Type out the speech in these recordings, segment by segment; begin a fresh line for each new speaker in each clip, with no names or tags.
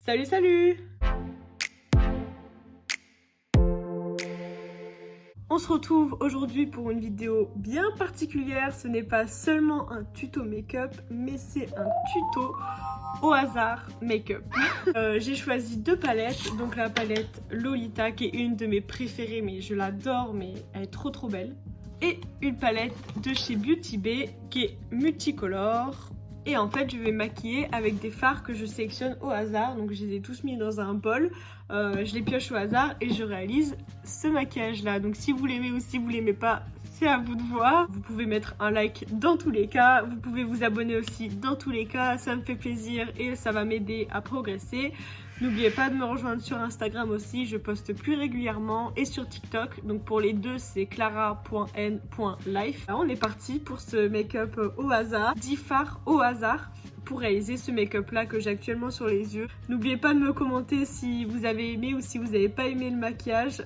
Salut, salut! On se retrouve aujourd'hui pour une vidéo bien particulière. Ce n'est pas seulement un tuto make-up, mais c'est un tuto au hasard make-up. J'ai choisi deux palettes. Donc la palette Lolita qui est une de mes préférées, mais je l'adore, mais elle est trop belle. Et une palette de chez Beauty Bay qui est multicolore. Et en fait, je vais maquiller avec des fards que je sélectionne au hasard. Donc, je les ai tous mis dans un bol. Je les pioche au hasard et je réalise ce maquillage-là. Donc, si vous l'aimez ou si vous l'aimez pas, c'est à vous de voir. Vous pouvez mettre un like dans tous les cas. Vous pouvez vous abonner aussi dans tous les cas. Ça me fait plaisir et ça va m'aider à progresser. N'oubliez pas de me rejoindre sur Instagram aussi, je poste plus régulièrement, et sur TikTok. Donc pour les deux, c'est clara.n.life. On est parti pour ce make-up au hasard, 10 fards au hasard pour réaliser ce make-up là que j'ai actuellement sur les yeux. N'oubliez pas de me commenter si vous avez aimé ou si vous n'avez pas aimé le maquillage.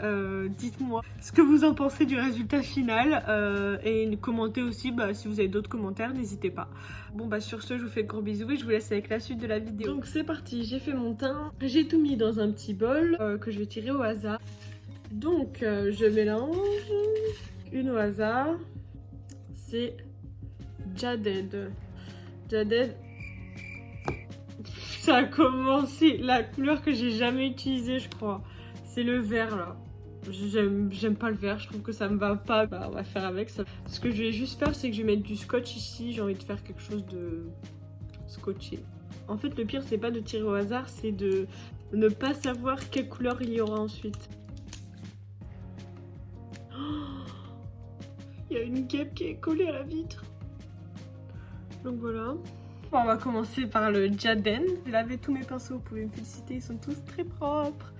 Dites-moi ce que vous en pensez du résultat final et commentez aussi si vous avez d'autres commentaires, n'hésitez pas. Bon sur ce, je vous fais de gros bisous et je vous laisse avec la suite de la vidéo. Donc c'est parti, j'ai fait mon teint, j'ai tout mis dans un petit bol que je vais tirer au hasard. Donc je mélange une au hasard, c'est Jaded. Ça a commencé, la couleur que j'ai jamais utilisée je crois, c'est le vert là. J'aime pas le vert, je trouve que ça me va pas. On va faire avec ça. Ce que je vais juste faire, c'est que je vais mettre du scotch ici. J'ai envie de faire quelque chose de scotché. En fait, le pire, c'est pas de tirer au hasard, c'est de ne pas savoir quelle couleur il y aura ensuite. Oh, il y a une guêpe qui est collée à la vitre. Donc voilà. On va commencer par le Jaden. J'ai lavé tous mes pinceaux, vous pouvez me féliciter, ils sont tous très propres.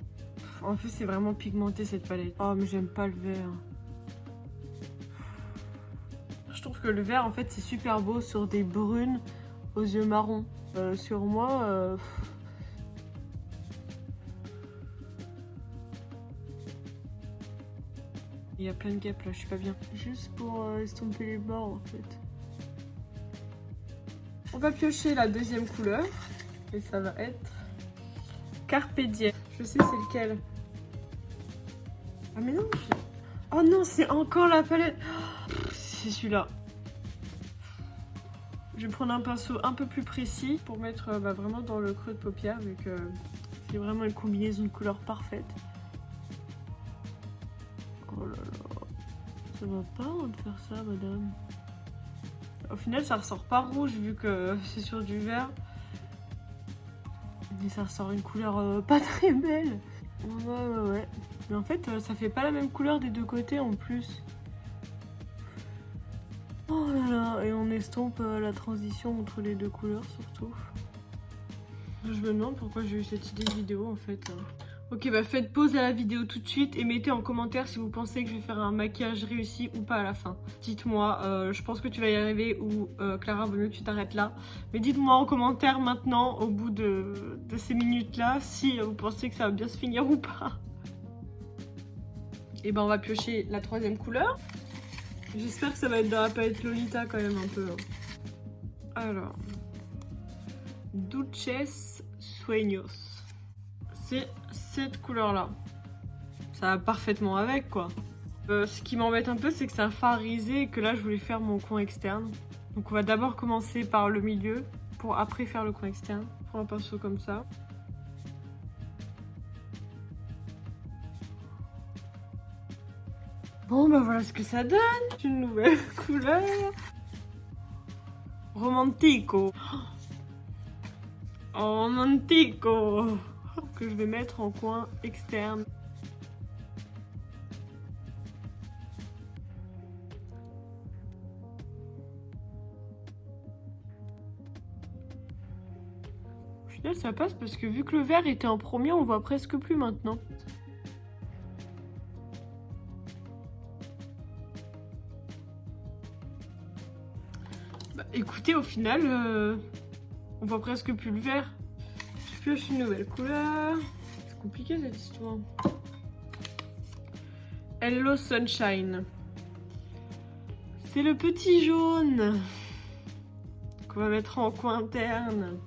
En plus, c'est vraiment pigmenté cette palette. Oh, mais j'aime pas le vert. Je trouve que le vert, en fait, c'est super beau sur des brunes aux yeux marrons. Sur moi, il y a plein de gaps là, je suis pas bien. Juste pour estomper les bords, en fait. On va piocher la deuxième couleur. Et ça va être Carpe Diem. Je sais c'est lequel. Ah mais non, oh non, c'est encore la palette. C'est celui-là. Je vais prendre un pinceau un peu plus précis pour mettre vraiment dans le creux de paupière, vu que c'est vraiment une combinaison de couleurs parfaite. Oh là là, ça va pas de faire ça, madame. Au final, ça ressort pas rouge vu que c'est sur du vert. Mais ça ressort une couleur pas très belle. Ouais. Mais en fait, ça fait pas la même couleur des deux côtés en plus. Oh là là, et on estompe la transition entre les deux couleurs surtout. Je me demande pourquoi j'ai eu cette idée de vidéo en fait. Ok, faites pause à la vidéo tout de suite et mettez en commentaire si vous pensez que je vais faire un maquillage réussi ou pas à la fin. Dites-moi, je pense que tu vas y arriver ou Clara, vaut mieux que tu t'arrêtes là. Mais dites-moi en commentaire maintenant, au bout de ces minutes-là, si vous pensez que ça va bien se finir ou pas. Et on va piocher la troisième couleur. J'espère que ça va être dans la palette Lolita quand même un peu. Alors, Dulces Sueños. C'est cette couleur là. Ça va parfaitement avec quoi. Ce qui m'embête un peu, c'est que c'est un fard irisé et que là je voulais faire mon coin externe. Donc on va d'abord commencer par le milieu pour après faire le coin externe. Je prends un pinceau comme ça. Bon voilà ce que ça donne. Une nouvelle couleur. Romantico. Romantico. Que je vais mettre en coin externe. Au final ça passe parce que vu que le vert était en premier, on voit presque plus maintenant. Écoutez, au final, on voit presque plus le vert. Je pioche une nouvelle couleur. C'est compliqué cette histoire. Hello Sunshine. C'est le petit jaune qu'on va mettre en coin interne.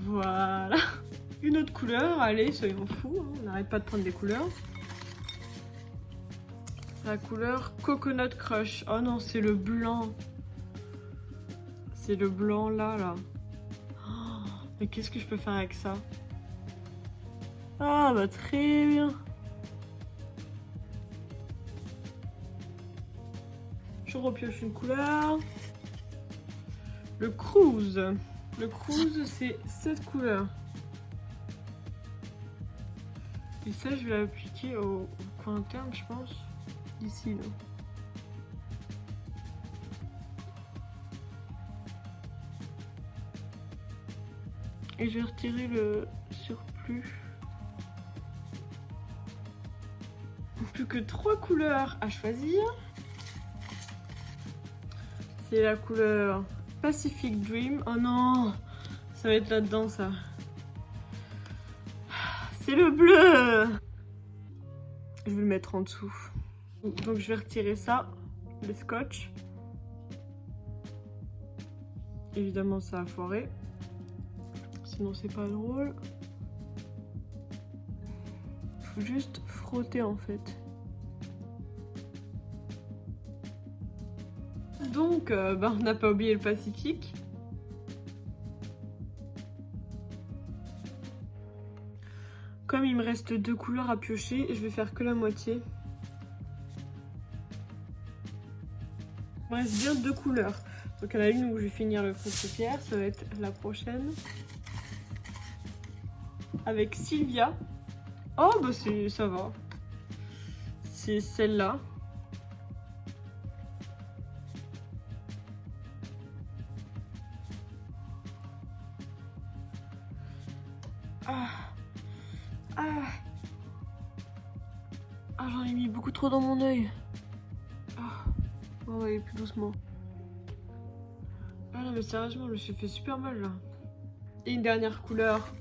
Voilà. Une autre couleur, allez, soyons fous, hein. On n'arrête pas de prendre des couleurs. La couleur Coconut Crush. Oh non, c'est le blanc. C'est le blanc là. Oh, mais qu'est-ce que je peux faire avec ça? Ah bah très bien. Je repioche une couleur. Le Cruise. Le Cruise, c'est cette couleur. Et ça, je vais l'appliquer au coin interne, je pense. Ici, là. Et je vais retirer le surplus. Plus que 3 couleurs à choisir. C'est la couleur Pacific Dream. Oh non, ça va être là-dedans, ça. C'est le bleu. Je vais le mettre en dessous. Donc je vais retirer ça, le scotch. Évidemment, ça a foiré. Sinon, c'est pas drôle. Il faut juste frotter en fait. Donc, on n'a pas oublié le Pacifique. Comme il me reste 2 couleurs à piocher, je vais faire que la moitié. Il me reste bien 2 couleurs. Donc il y en a une où je vais finir le fond de pierre, ça va être la prochaine. Avec Sylvia. Oh bah ça va. C'est celle-là. J'en ai mis beaucoup trop dans mon œil. On va aller plus doucement. Ah non mais sérieusement, je me suis fait super mal là. Et une dernière couleur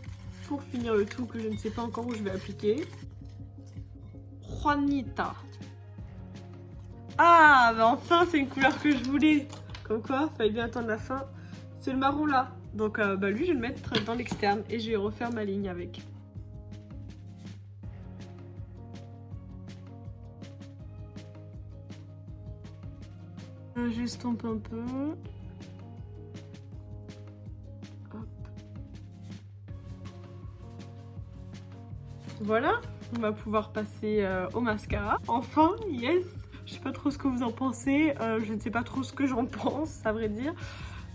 pour finir le tout que je ne sais pas encore où je vais appliquer. Juanita. Ah bah enfin c'est une couleur que je voulais. Comme quoi, fallait bien attendre la fin. C'est le marron là. Donc lui je vais le mettre dans l'externe et je vais refaire ma ligne avec. J'estompe un peu. Hop. Voilà, on va pouvoir passer au mascara. Enfin, yes. Je sais pas trop ce que vous en pensez. Je ne sais pas trop ce que j'en pense, à vrai dire.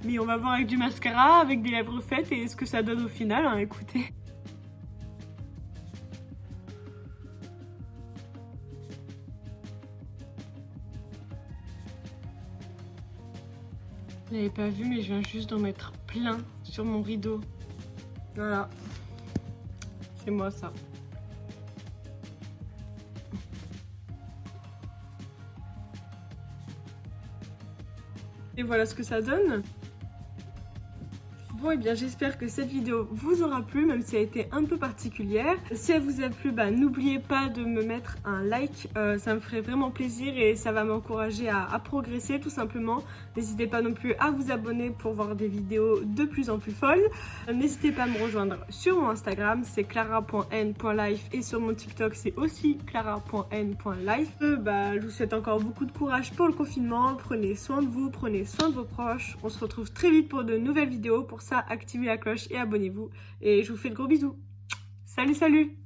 Mais on va voir avec du mascara, avec des lèvres faites et ce que ça donne au final, hein, écoutez. Vous n'avez pas vu, mais je viens juste d'en mettre plein sur mon rideau. Voilà. C'est moi ça. Et voilà ce que ça donne. Bon et bien j'espère que cette vidéo vous aura plu, même si elle a été un peu particulière. Si elle vous a plu, n'oubliez pas de me mettre un like, ça me ferait vraiment plaisir et ça va m'encourager à progresser tout simplement. N'hésitez pas non plus à vous abonner pour voir des vidéos de plus en plus folles. N'hésitez pas à me rejoindre sur mon Instagram, c'est clara.n.life et sur mon TikTok c'est aussi clara.n.life. Je vous souhaite encore beaucoup de courage pour le confinement, prenez soin de vous, prenez soin de vos proches. On se retrouve très vite pour de nouvelles vidéos. Pour ça, activez la cloche et abonnez-vous. Et je vous fais de gros bisous. Salut, salut!